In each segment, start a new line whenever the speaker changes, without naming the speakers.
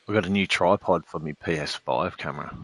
I got a new tripod for my PS5 camera.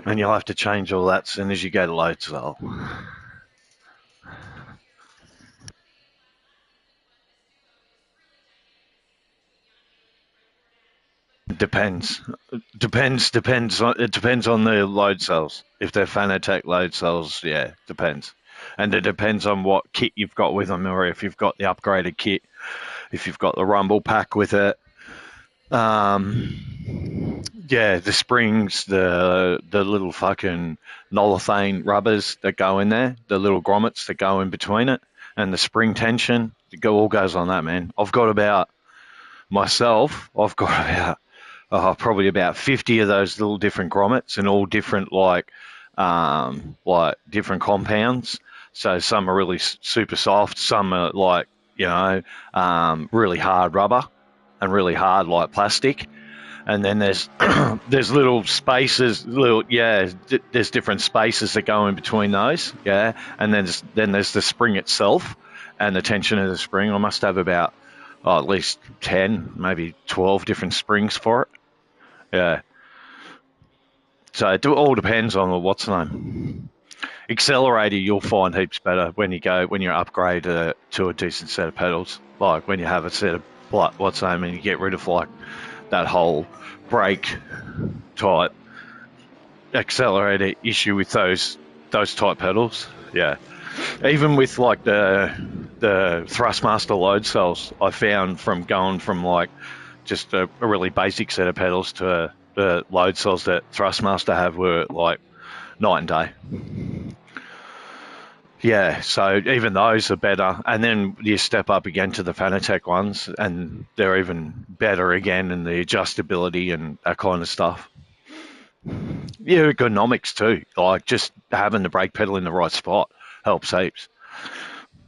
And you'll have to change all that as soon as you go to load cell. Depends. It depends on the load cells. If they're Fanatec load cells, yeah, depends. And it depends on what kit you've got with them, or if you've got the upgraded kit, if you've got the rumble pack with it. Yeah, the springs, the little fucking nolithane rubbers that go in there, the little grommets that go in between it, and the spring tension, all goes on that, man. I've got about probably about 50 of those little different grommets and all different different compounds. So some are really super soft, some are really hard rubber and really hard like plastic. And then there's there's little spaces, there's different spaces that go in between those, yeah. And then there's the spring itself and the tension of the spring. I must have about at least 10, maybe 12 different springs for it. Yeah. So it all depends on what's the name. Accelerator, you'll find heaps better when you upgrade to a decent set of pedals. Like when you have a set of what's the name, and you get rid of like that whole brake type accelerator issue with those those type pedals. Yeah, even with like the Thrustmaster load cells, I found from going from like just a really basic set of pedals to the load cells that Thrustmaster have were like night and day. Yeah, so even those are better, and then you step up again to the Fanatec ones, and they're even better again in the adjustability and that kind of stuff. Yeah, ergonomics too, like just having the brake pedal in the right spot helps heaps.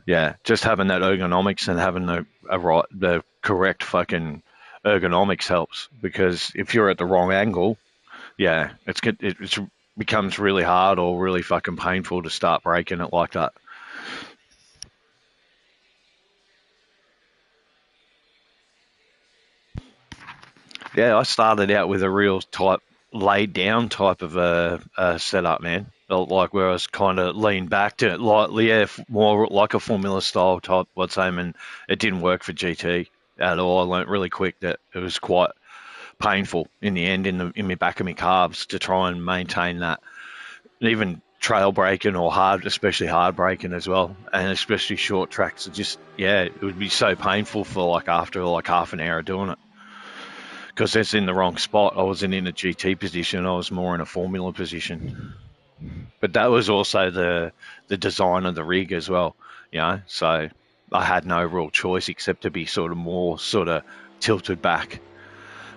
Yeah, just having that ergonomics and having the correct fucking ergonomics helps, because if you're at the wrong angle, yeah, it becomes really hard or really fucking painful to start braking it like that. Yeah, I started out with a real type laid down type of a setup, man. Felt like where I was kind of leaned back to like, yeah, more like a Formula style type what's name, and it didn't work for GT at all. I learnt really quick that it was quite painful in the end in my back of my calves to try and maintain that. Even trail braking or hard, especially hard braking as well, and especially short tracks. It just, yeah, it would be so painful for like after like half an hour doing it, because it's in the wrong spot. I wasn't in a GT position. I was more in a Formula position. But that was also the design of the rig as well, you know. So I had no real choice except to be sort of more sort of tilted back.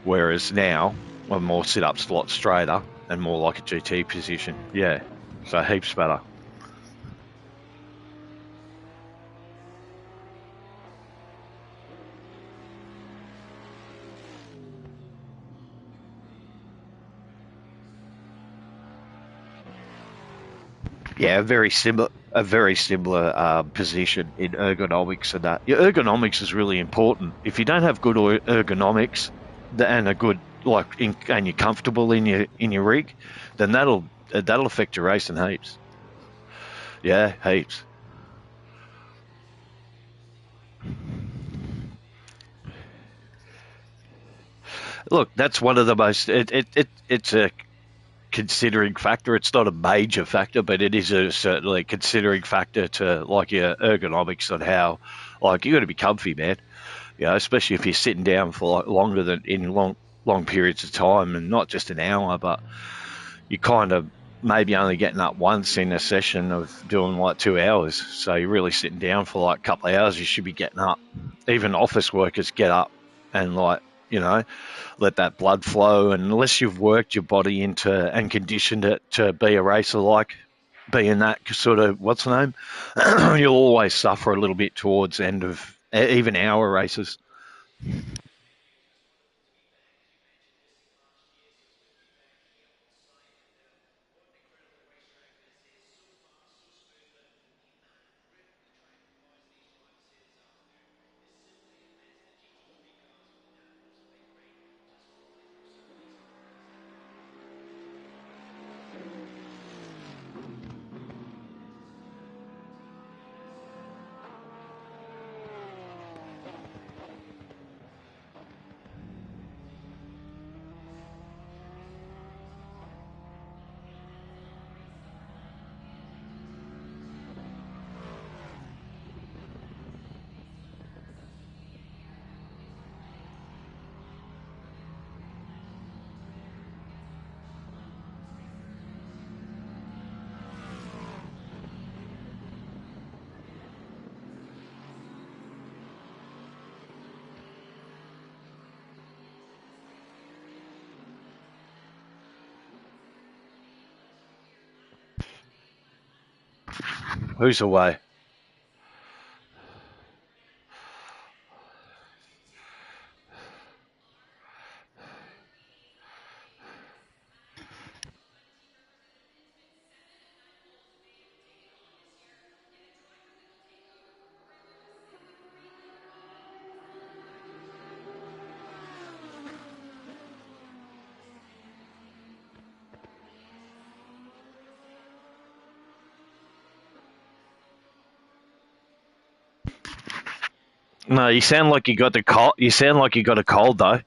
Whereas now I'm more sit ups a lot straighter and more like a GT position. Yeah, so heaps better. Yeah, a very similar position in ergonomics and that. Your ergonomics is really important. If you don't have good ergonomics and a good and you're comfortable in your rig, then that'll affect your racing heaps. Yeah, heaps. Look, that's one of the most. It's a considering factor. It's not a major factor, but it is a certainly considering factor to like your ergonomics on how like you got to be comfy, man. You know, especially if you're sitting down for like longer than in long periods of time, and not just an hour, but you kind of maybe only getting up once in a session of doing like 2 hours. So you're really sitting down for like a couple of hours. You should be getting up. Even office workers get up and like, you know, let that blood flow. And unless you've worked your body into and conditioned it to be a racer, like being that sort of what's the name, you'll always suffer a little bit towards the end of even hour races. Who's away? No, you sound like you got the cold. You sound like you got a cold though.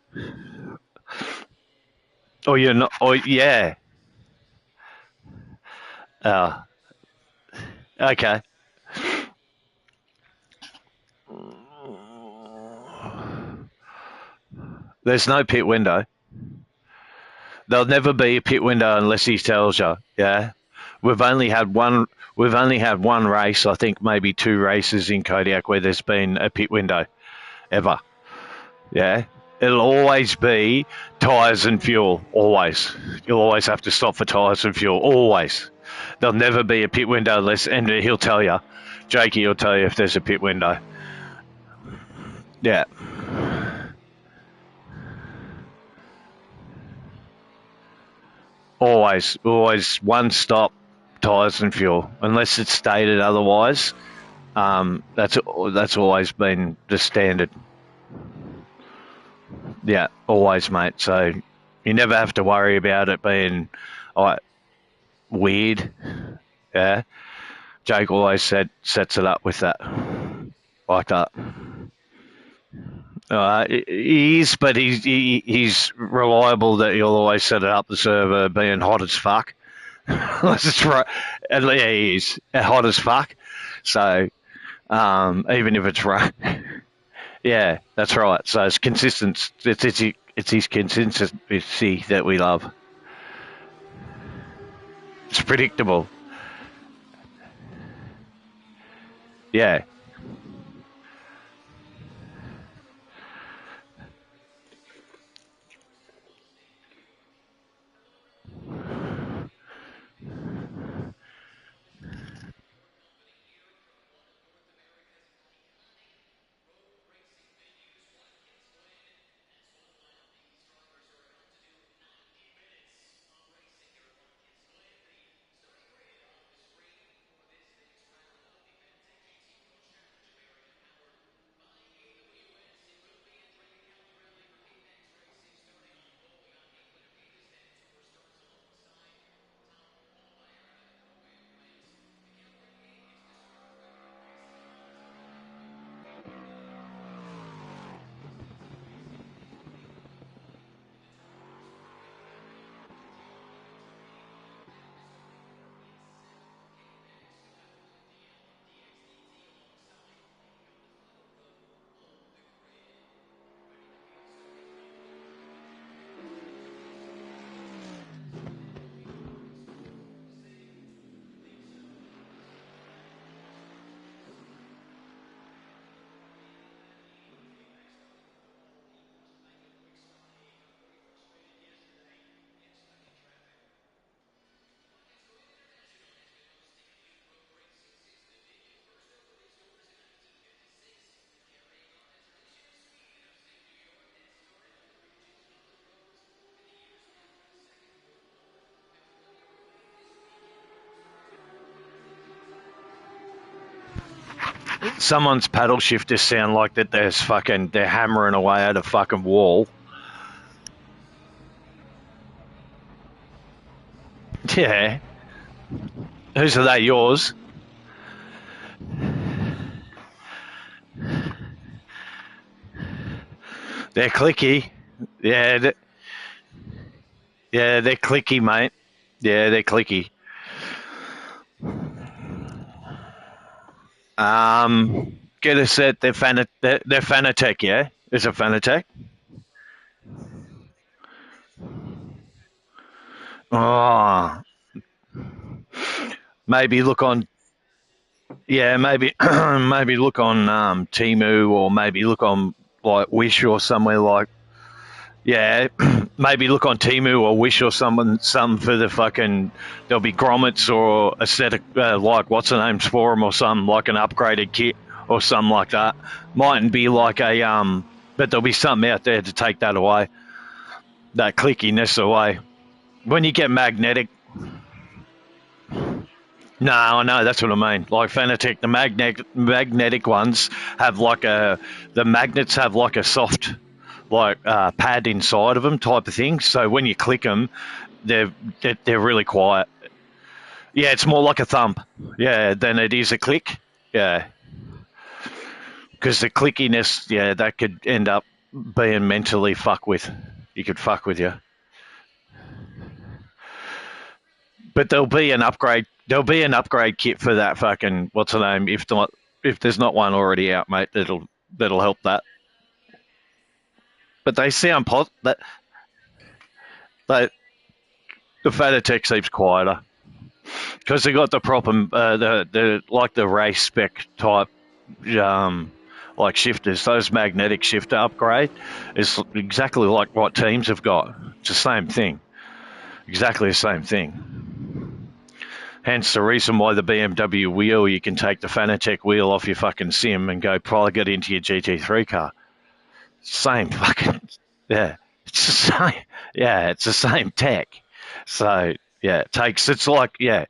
Or you're not. Or yeah. Okay. There's no pit window. There'll never be a pit window unless he tells you. Yeah. We've only had one. We've only had one race. I think maybe two races in Kodiak where there's been a pit window ever. Yeah. It'll always be tyres and fuel. Always. You'll always have to stop for tyres and fuel. Always. There'll never be a pit window unless, and he'll tell you. Jakey will tell you if there's a pit window. Yeah. Always one stop, tyres and fuel, unless it's stated otherwise. That's always been the standard. Yeah, always, mate. So you never have to worry about it being weird. Yeah, Jake always sets it up with that, like that. He is, but he's reliable that he'll always set it up the server being hot as fuck. That's right. And yeah, he is hot as fuck. So even if it's right, yeah, that's right. So it's consistent. It's his consistency that we love. It's predictable. Yeah. Someone's paddle shifters sound like that. They're hammering away at a fucking wall. Yeah. Whose are they? Yours? They're clicky. Yeah. They're clicky, mate. Yeah, they're clicky. Get a set. They're Fanatec. Yeah, it's a Fanatec. Oh, maybe look on. Yeah, maybe maybe look on Timu, or maybe look on like Wish or somewhere like. Yeah, maybe look on Timu or Wish or some for the fucking. There'll be grommets or a set of like what's the names for them or something like an upgraded kit or something like that. Mightn't be like a but there'll be something out there to take that away, that clickiness away. When you get magnetic. No, I know that's what I mean. Like Fanatec, the magnetic ones have the magnets have like a soft pad inside of them type of thing. So when you click them, they're really quiet. Yeah, it's more like a thump. Yeah, than it is a click. Yeah, because the clickiness, yeah, that could end up being mentally fuck with. You could fuck with you. But there'll be an upgrade. There'll be an upgrade kit for that fucking what's the name? If there's not one already out, mate, that'll help that. But they sound that the Fanatec seems quieter because they got the proper the like the race spec type like shifters. Those magnetic shifter upgrade is exactly like what teams have got. It's the same thing, exactly the same thing. Hence the reason why the BMW wheel, you can take the Fanatec wheel off your fucking sim and go plug it into your GT3 car. Same fucking, yeah. It's the same, yeah, it's the same tech. So, yeah, it's like, yeah,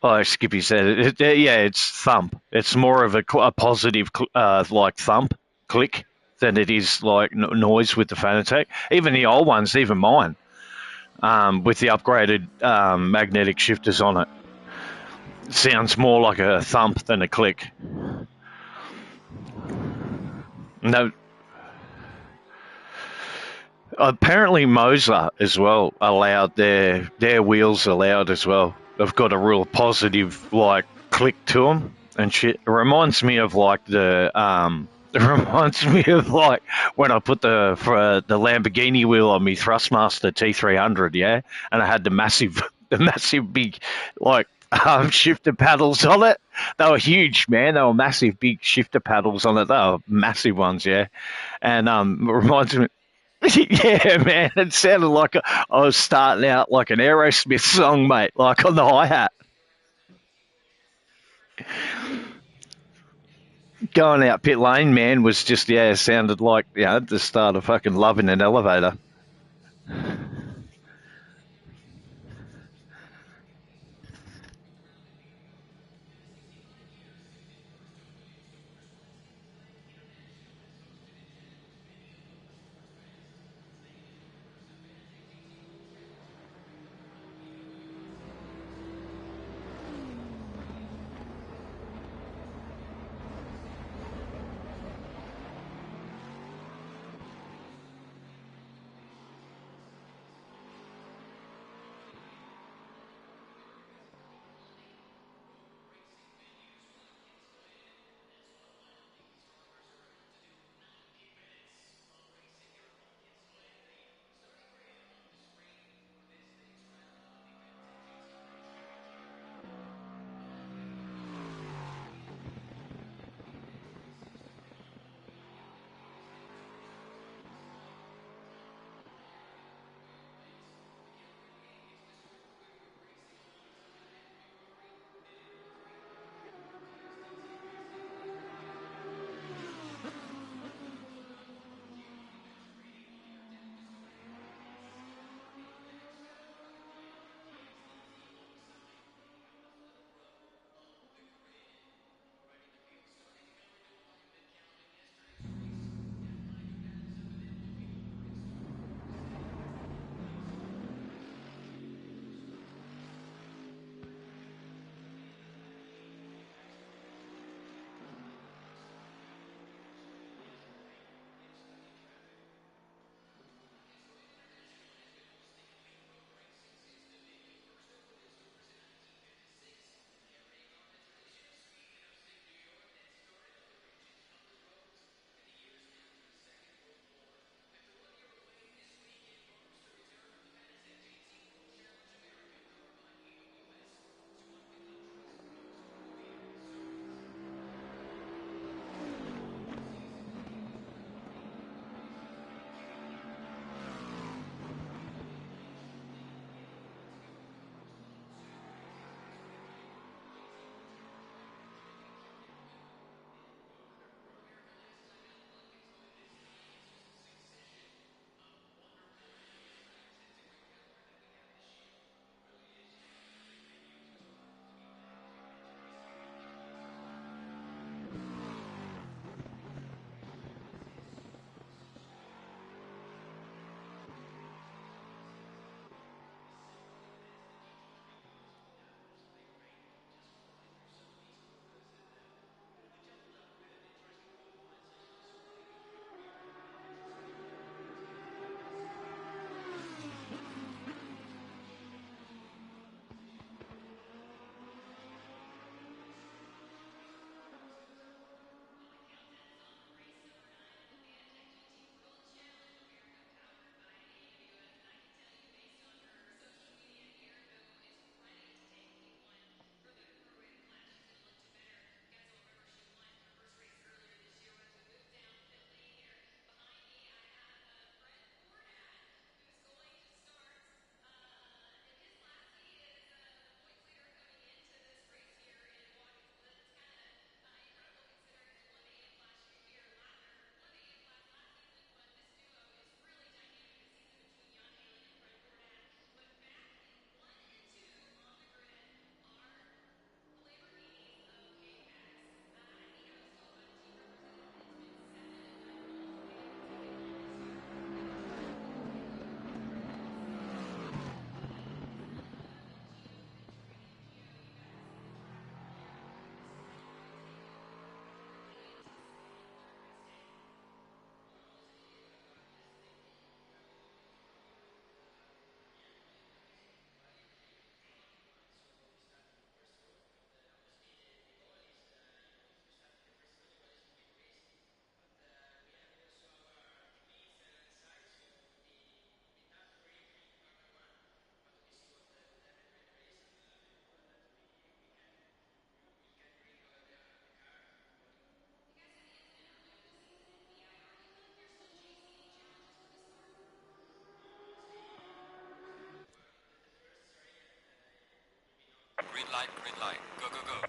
like Skippy said, yeah, it's thump. It's more of a positive, like thump, click, than it is like noise with the Fanatec. Even the old ones, even mine, with the upgraded magnetic shifters on it, sounds more like a thump than a click. No, apparently Moser as well allowed their wheels allowed as well. They've got a real positive like click to them and shit. It reminds me of like it reminds me of like when I put the Lamborghini wheel on me Thrustmaster T300, yeah, and I had the massive big like shifter paddles on it. They were huge, man. They were massive big shifter paddles on it. They were massive ones, yeah. And it reminds me, yeah, man, it sounded like I was starting out like an Aerosmith song, mate, like on the hi hat. Going out pit lane, man, was just, yeah, sounded like, the start of fucking Love in an Elevator.
Green light, green light. Go, go, go.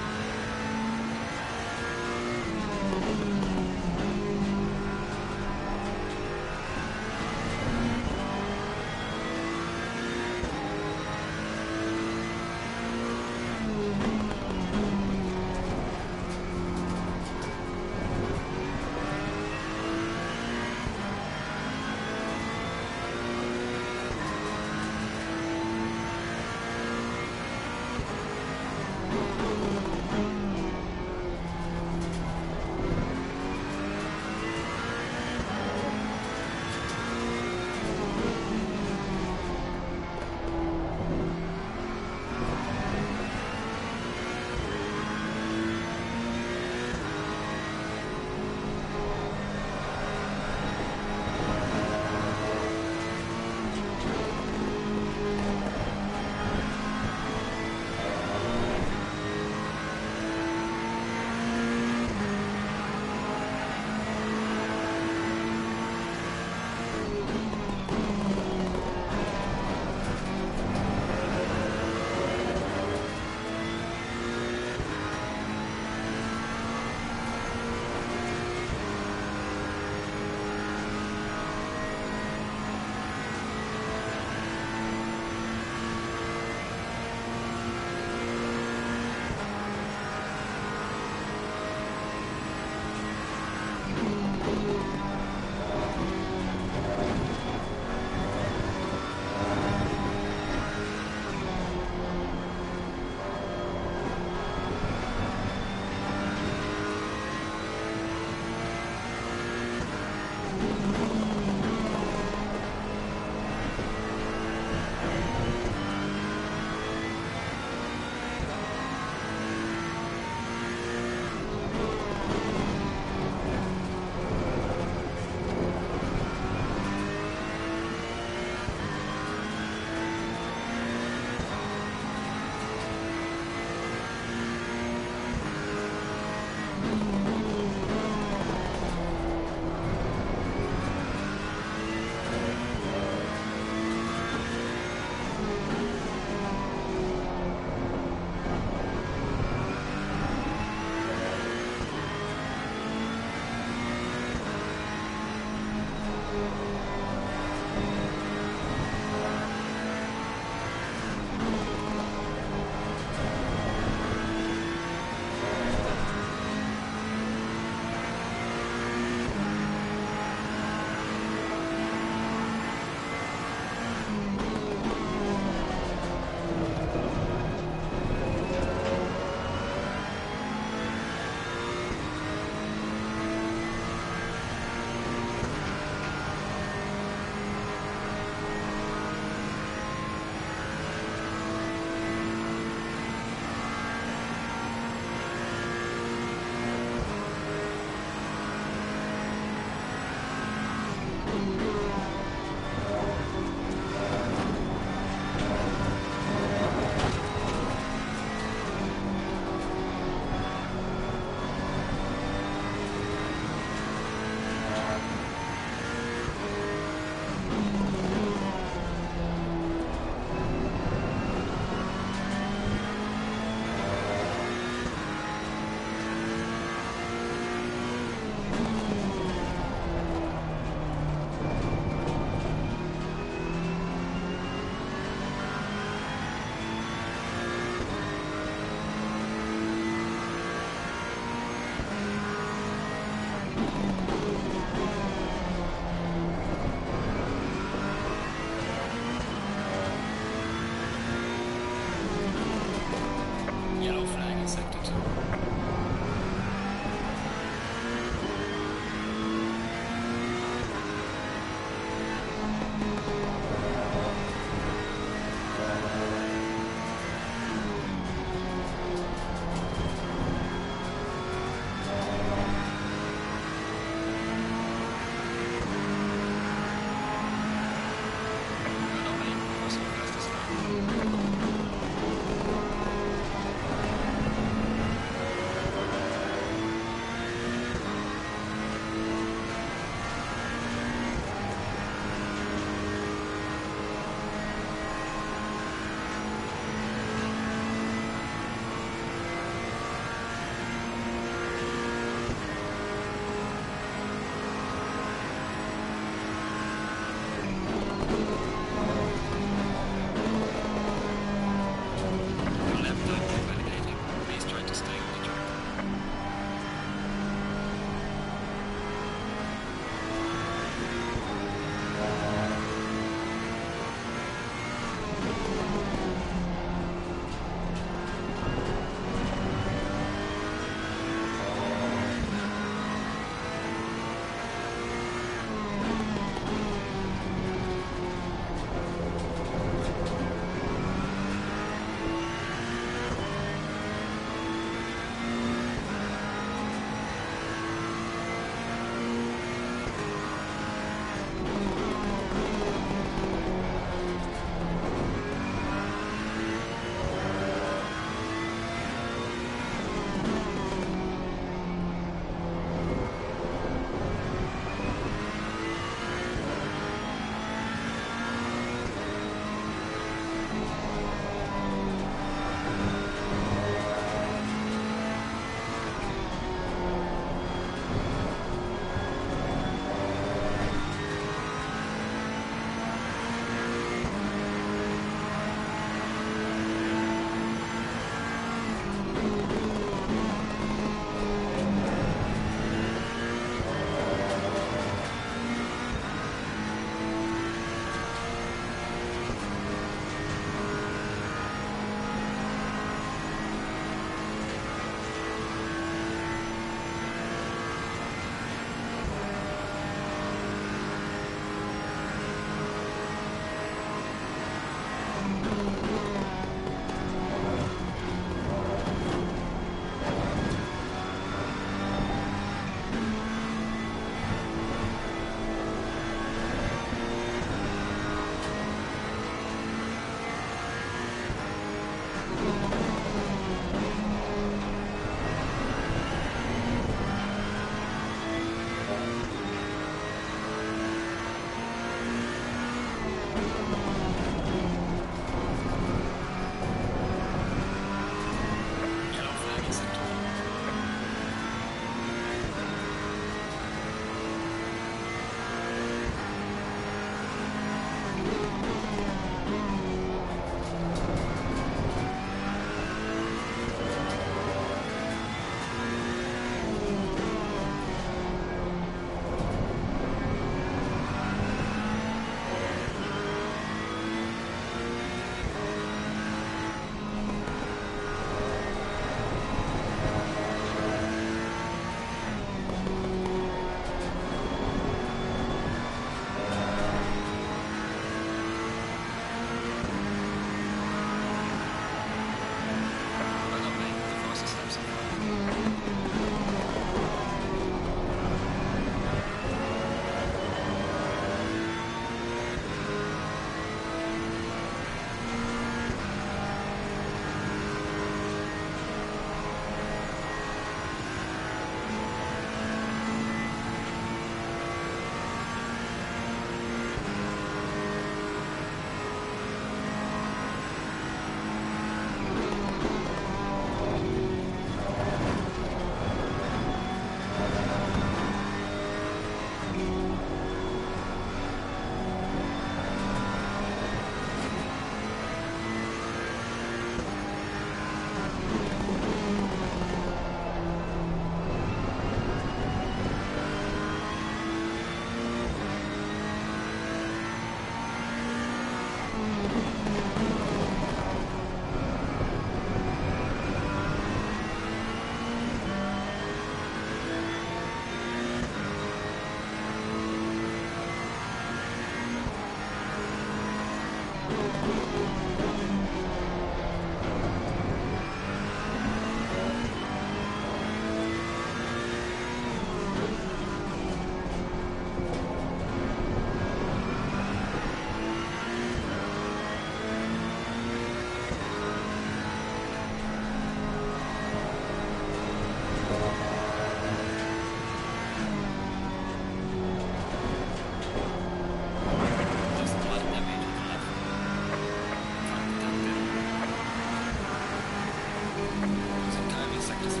gt3.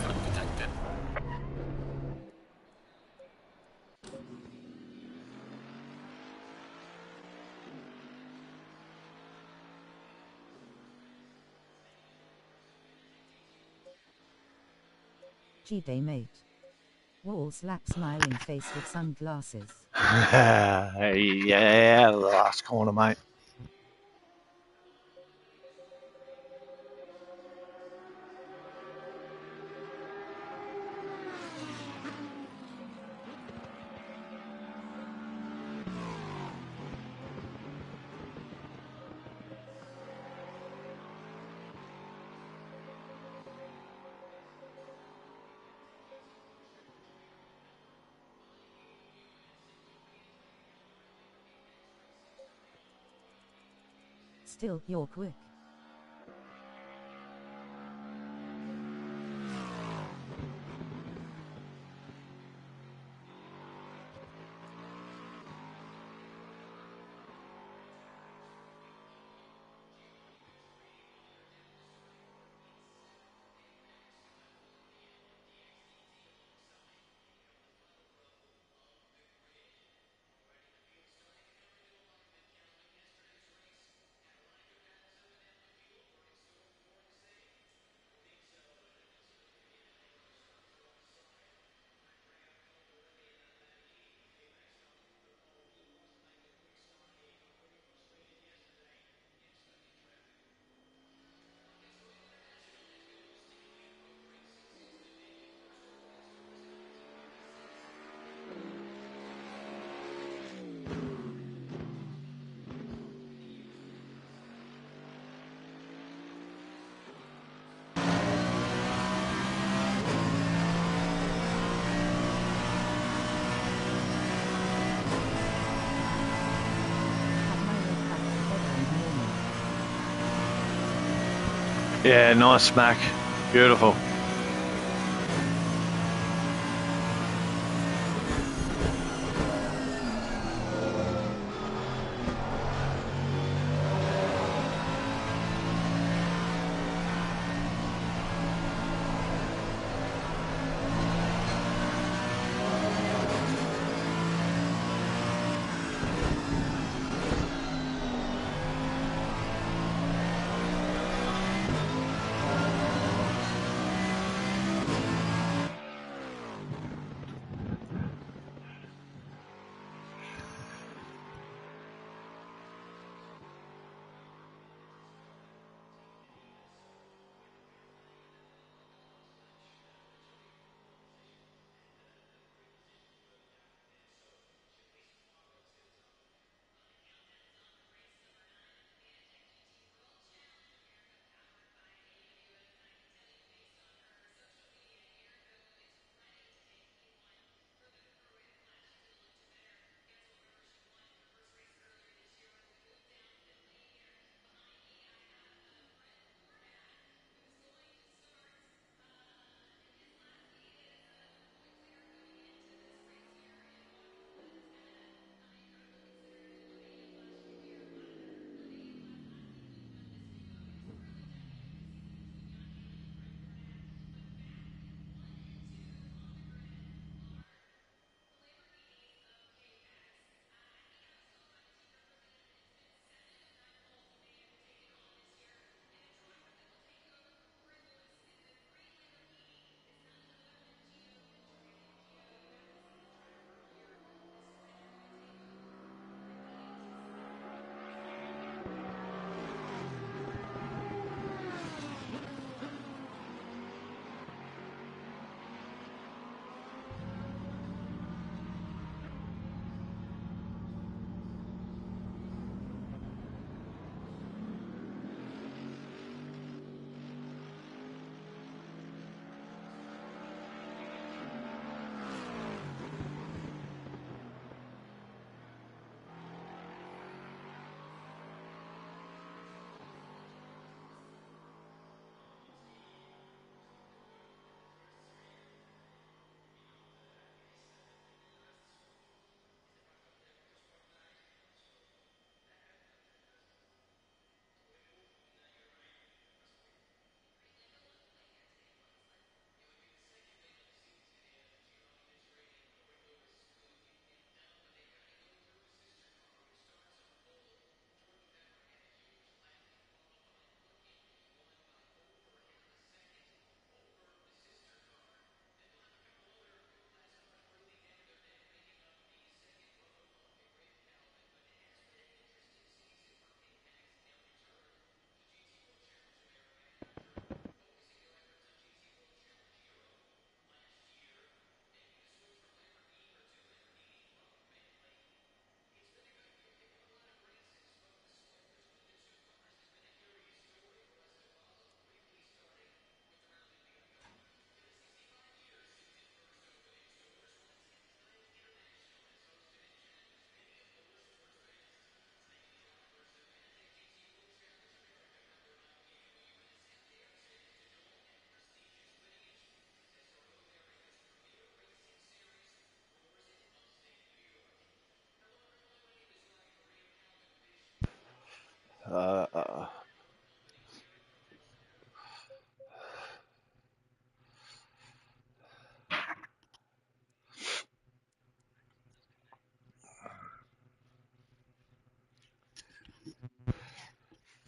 Cut detected.
G-Day mate. Wall slap smiling face with sunglasses.
Yeah, the last corner, mate.
Still, you're quick.
Yeah, nice smack. Beautiful.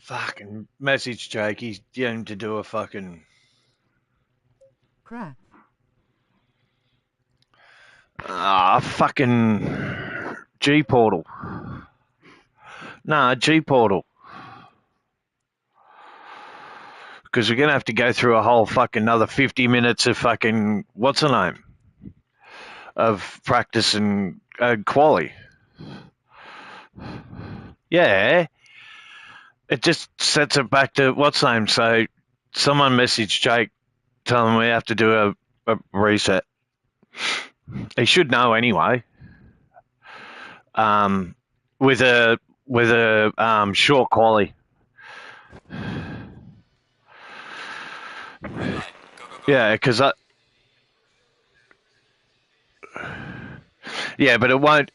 Fucking message Jake. He's getting to do a fucking
Crap.
fucking G portal. Nah, G portal. Because we're gonna have to go through a whole fucking another 50 minutes of fucking what's the name of practice and quali. Yeah, it just sets it back to what's the name. So someone messaged Jake, telling him we have to do a reset. He should know anyway. With a short quali.
Green light. Go, go, go.
Yeah, because yeah, but it won't.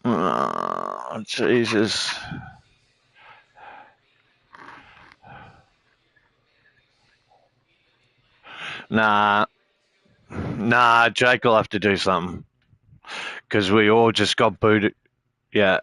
Oh, Jesus. Nah, Jake will have to do something because we all just got booted. Yeah.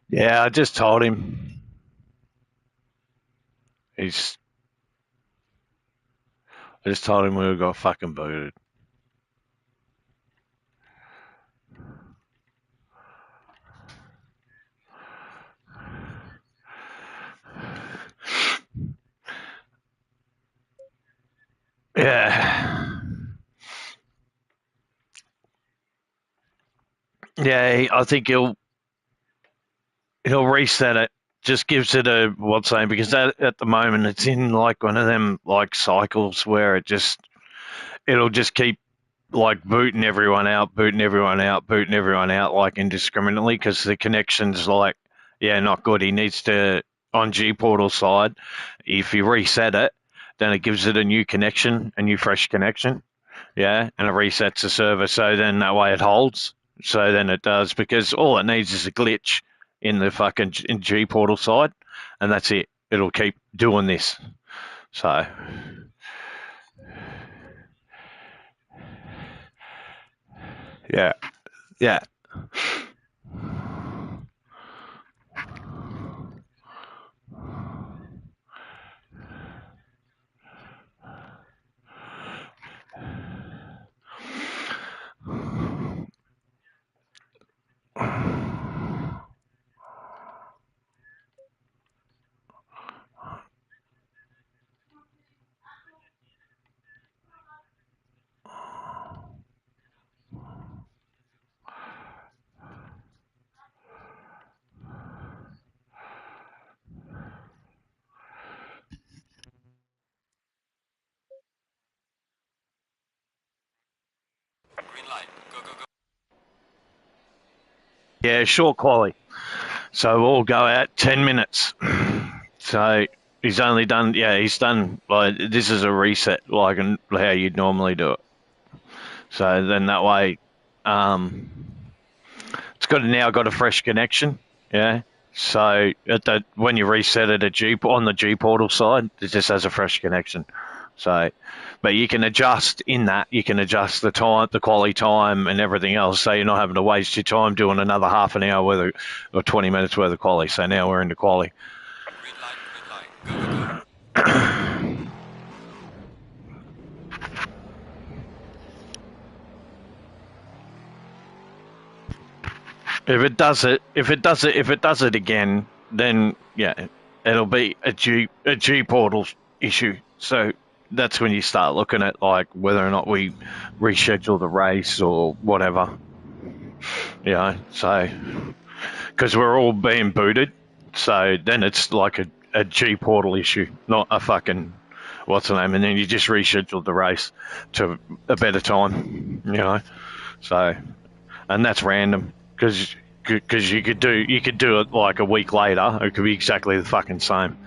Yeah, I just told him. I just told him we got fucking booted. Yeah. Yeah, I think he'll reset it. Just gives it a what's name because at the moment it's in like one of them like cycles where it'll just keep like booting everyone out, booting everyone out, booting everyone out like indiscriminately because the connection's like not good. He needs to on G Portal side. If you reset it, then it gives it a new connection, a new fresh connection. Yeah, and it resets the server. So then that way it holds. So then it does because all it needs is a glitch in the fucking in G Portal side, and that's it. It'll keep doing this. So yeah, yeah.
Green light. Go, go, go.
Yeah, short quality. So we'll go out 10 minutes. So he's only done, he's done, like, this is a reset, like how you'd normally do it. So then that way, it's now got a fresh connection, yeah. So when you reset it on the G Portal side, it just has a fresh connection. So, but you can adjust in that. You can adjust the time, the quality time, and everything else. So you're not having to waste your time doing another half an hour worth or 20 minutes worth of quality. So now we're into quality.
Green light, green light. Go, go, go.
If it does it again, then yeah, it'll be a G portal issue. So that's when you start looking at like whether or not we reschedule the race or whatever. You know, so because we're all being booted, so then it's like a G portal issue, not a fucking what's the name, and then you just reschedule the race to a better time. You know, so and that's random because you could do it like a week later. It could be exactly the fucking same.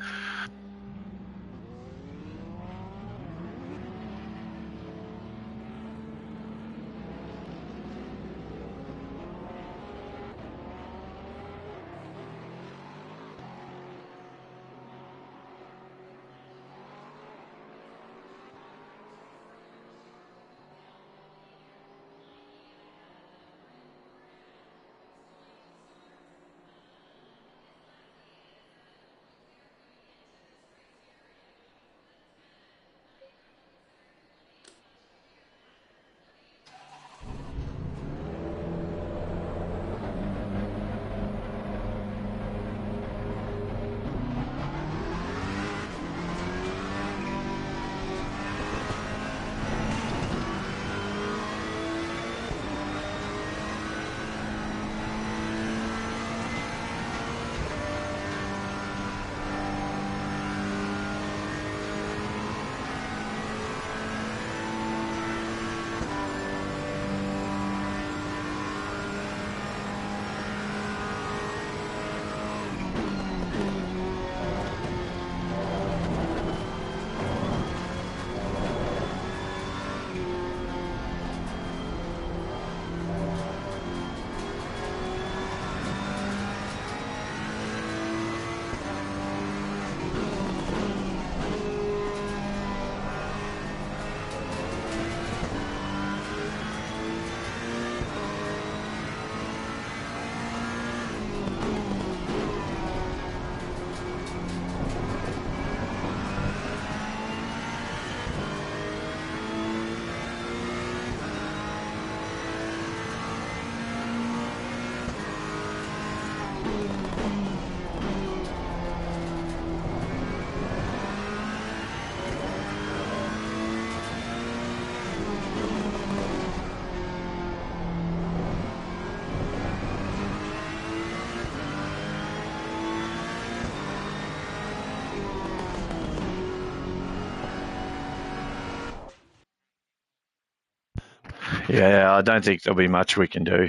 Yeah, I don't think there'll be much we can do,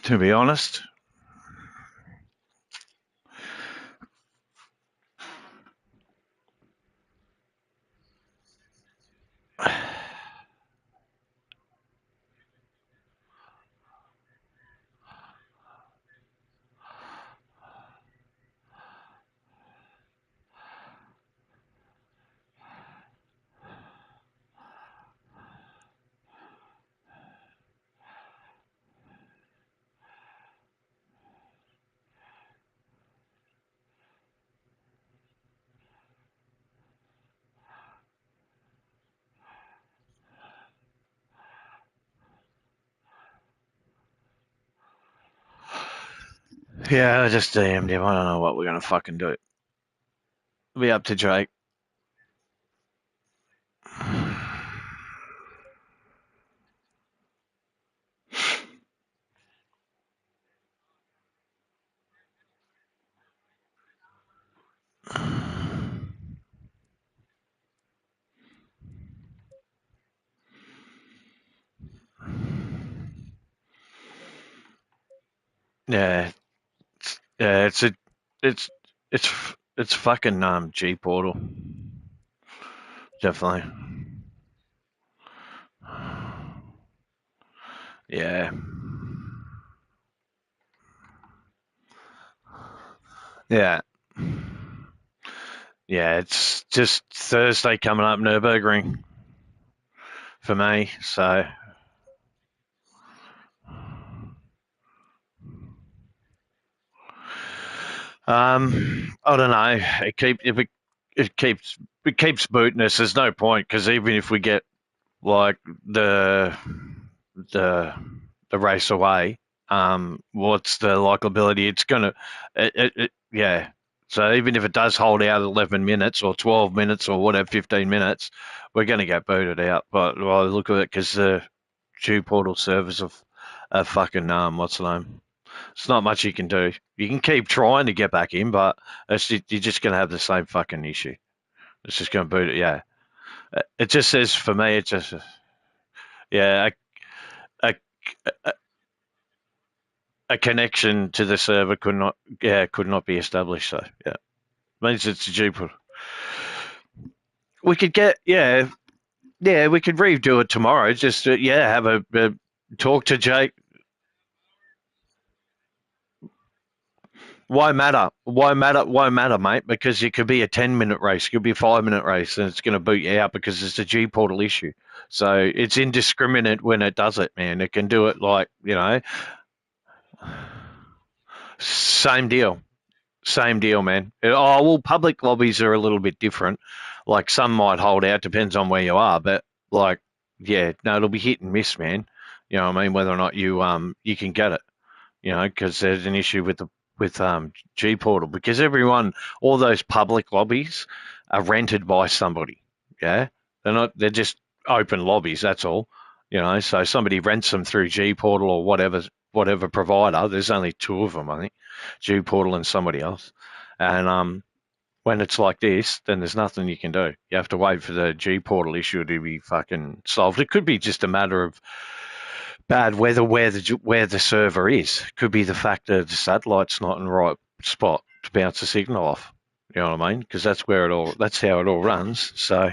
to be honest. Yeah, I just DM'd him. I don't know what we're gonna fucking do. It'll be up to Drake. Yeah, yeah. It's it's it's fucking G portal. Definitely. Yeah. Yeah. Yeah, it's just Thursday coming up, Nürburgring for me. So I don't know. It keeps booting us. There's no point because even if we get like the the race away, what's the likability? It's gonna, yeah. So even if it does hold out 11 minutes or 12 minutes or whatever, 15 minutes, we're going to get booted out. But well, look at it because the Jew portal servers of fucking what's the name? It's not much you can do. You can keep trying to get back in, but you're just going to have the same fucking issue. It's just going to boot it. Yeah, it just says for me, it just yeah, a, a, a connection to the server could not be established. So yeah, means it's a Jupiter. We could get we could redo it tomorrow. Just have a talk to Jake. Why matter? Why matter? Why matter, mate? Because it could be a 10-minute race, it could be a 5-minute race, and it's going to boot you out because it's a G portal issue. So it's indiscriminate when it does it, man. It can do it like same deal. Same deal, man. Oh, well, public lobbies are a little bit different. Like some might hold out, depends on where you are. But like, yeah, no, it'll be hit and miss, man. You know what I mean? Whether or not you can get it, because there's an issue with G Portal because all those public lobbies are rented by somebody. Yeah, they're just open lobbies. That's all. So somebody rents them through G Portal or whatever provider. There's only two of them, I think. G Portal and somebody else. And when it's like this, then there's nothing you can do. You have to wait for the G Portal issue to be fucking solved. It could be just a matter of bad weather where the server is. It could be the fact that the satellite's not in the right spot to bounce the signal off. You know what I mean? Because that's how it all runs. So